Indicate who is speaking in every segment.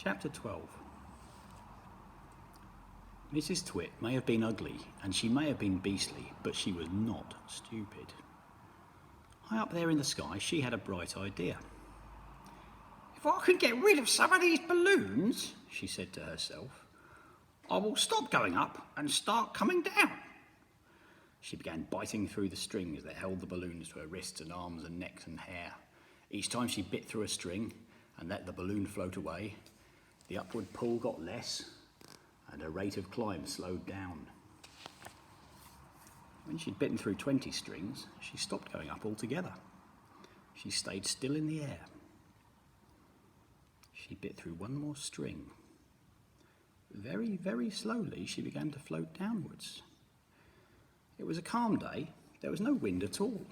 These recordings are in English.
Speaker 1: Chapter 12. Mrs. Twit may have been ugly and she may have been beastly, but she was not stupid. High up there in the sky, she had a bright idea. "If I can get rid of some of these balloons," she said to herself, "I will stop going up and start coming down." She began biting through the strings that held the balloons to her wrists and arms and necks and hair. Each time she bit through a string and let the balloon float away, the upward pull got less and her rate of climb slowed down. When she'd bitten through 20 strings, she stopped going up altogether. She stayed still in the air. She bit through one more string. Very, very slowly she began to float downwards. It was a calm day. There was no wind at all.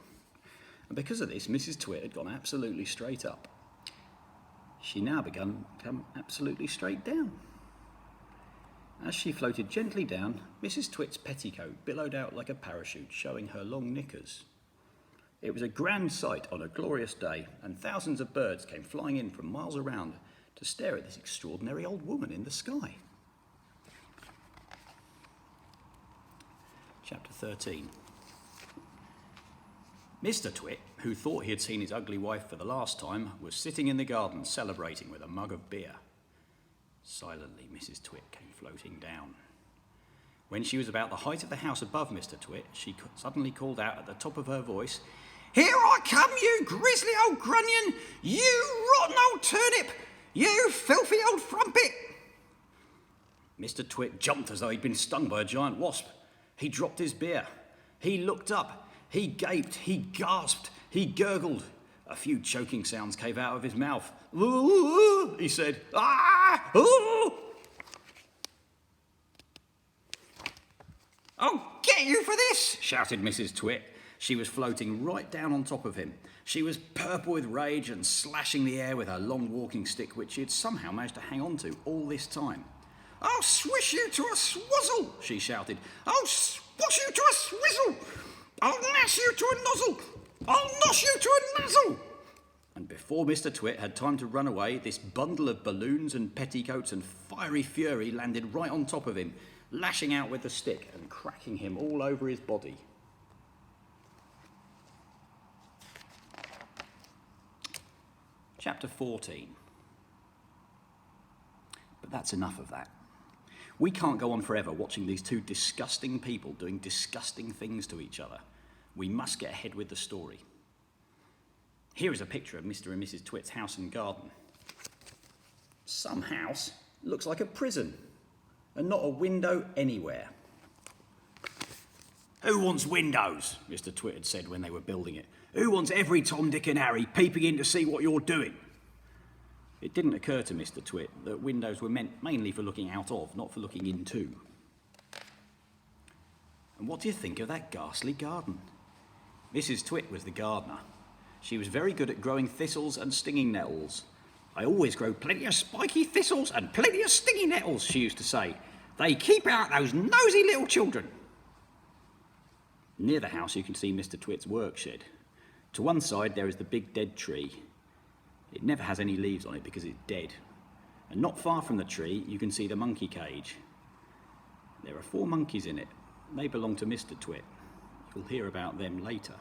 Speaker 1: And because of this, Mrs. Twit had gone absolutely straight up. She now began to come absolutely straight down. As she floated gently down, Mrs. Twit's petticoat billowed out like a parachute, showing her long knickers. It was a grand sight on a glorious day, and thousands of birds came flying in from miles around to stare at this extraordinary old woman in the sky. Chapter 13. Mr. Twit, who thought he had seen his ugly wife for the last time, was sitting in the garden celebrating with a mug of beer. Silently, Mrs. Twit came floating down. When she was about the height of the house above Mr. Twit, she suddenly called out at the top of her voice, "Here I come, you grisly old grunion! You rotten old turnip! You filthy old frumpet!" Mr. Twit jumped as though he'd been stung by a giant wasp. He dropped his beer. He looked up. He gaped. He gasped. He gurgled. A few choking sounds came out of his mouth. "Ooh," he said. "Ah! Ooh!" "I'll get you for this!" shouted Mrs. Twit. She was floating right down on top of him. She was purple with rage and slashing the air with her long walking stick, which she had somehow managed to hang on to all this time. "I'll swish you to a swazzle," she shouted. "I'll swash you to a swizzle! I'll nash you to a nozzle! I'll nosh you to a nuzzle!" And before Mr. Twit had time to run away, this bundle of balloons and petticoats and fiery fury landed right on top of him, lashing out with the stick and cracking him all over his body. Chapter 14. But that's enough of that. We can't go on forever watching these two disgusting people doing disgusting things to each other. We must get ahead with the story. Here is a picture of Mr. and Mrs. Twit's house and garden. Some house looks like a prison, and not a window anywhere. "Who wants windows?" Mr. Twit had said when they were building it. "Who wants every Tom, Dick and Harry peeping in to see what you're doing?" It didn't occur to Mr. Twit that windows were meant mainly for looking out of, not for looking into. And what do you think of that ghastly garden? Mrs. Twit was the gardener. She was very good at growing thistles and stinging nettles. "I always grow plenty of spiky thistles and plenty of stinging nettles," she used to say. "They keep out those nosy little children." Near the house you can see Mr. Twit's work shed. To one side there is the big dead tree. It never has any leaves on it because it's dead. And not far from the tree you can see the monkey cage. There are 4 monkeys in it. They belong to Mr. Twit. You'll hear about them later.